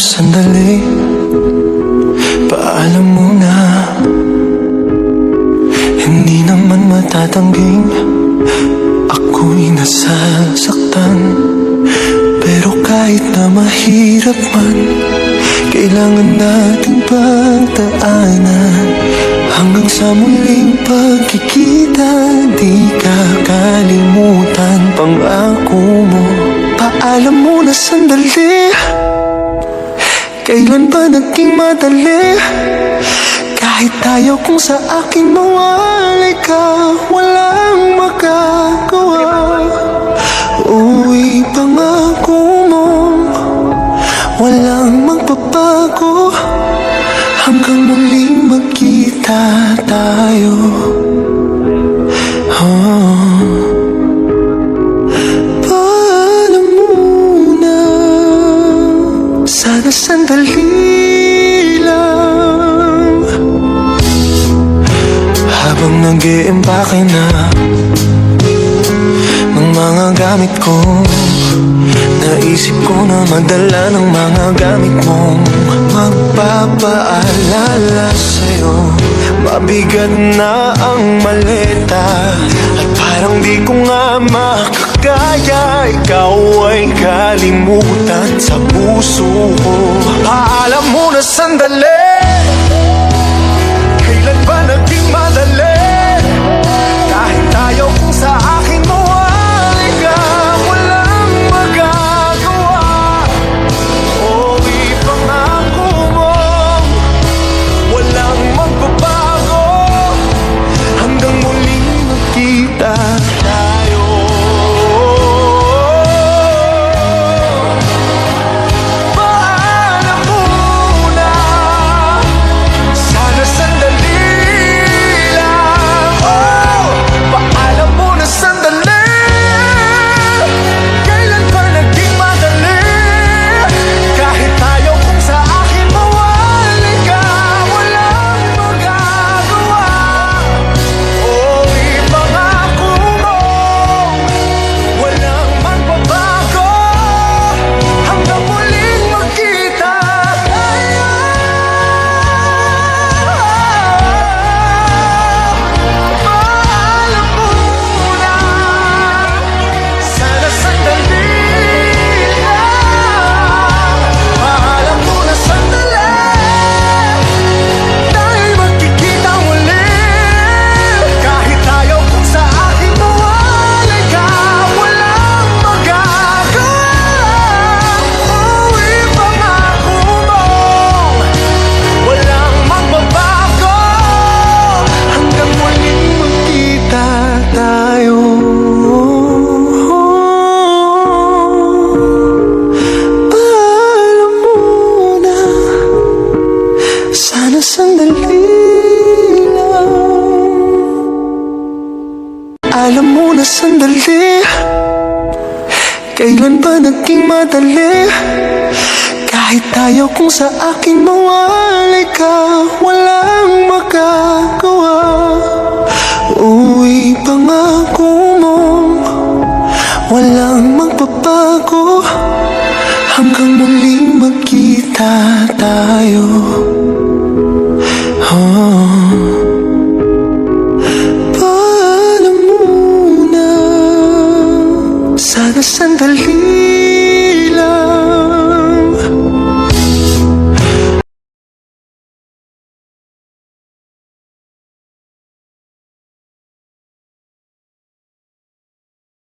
sandali, paalam muna. Hindi naman matatangging ako'y nasasaktan, pero kahit na mahirap man, kailangan natin pagdaanan hanggang sa muling pagkikita. Di kakalimutan pangako mo. Paalam muna sandali, kailan ba naging madali? Kahit ayaw kong sa akin mawalay ka, walang magagawa. Uy, pangako mo, walang magbabago hanggang muling magkita tayo. Paalam muna, sana sandali lang. Habang nag-iimpake na ng mga gamit ko, naisip ko na magdala ng mga gamit mong magpapaalala sa'yo. Mabigat na ang maleta at parang di ko nga makakaya. Ikaw ay kalimutan sa puso ko. Paalam muna sandali, kailan ba naging madali? Kahit ayaw kong sa akin mawalay ka, walang magagawa. O ipangako mo, walang magbabago hanggang muling magkita tayo. Paalam muna, sana sandali lang. Oh, paalam muna sandali, kailan ba naging madali? Kahit ayaw kong sa akin mawalay ka, walang magagawa. Oh, ipangako mo, walang magbabago hanggang muling magkita tayo. Paalam muna, sana sandali lang. Paalam muna sandali, dahil magkikita muli. Kahit ayaw kong sa akin mawalay ka, walang magagawa. Oh, ipangako mo, walang magbabago hanggang muling magkita tayo. Paalam muna, sana sandali lang. Alam mo na sandali, kailan ba naging madali? Kahit ayaw kong sa akin mawalay ka, walang magagawa. Uy, pangako mo, walang magbabago hanggang muling magkita tayo. Paalam muna, sana sandali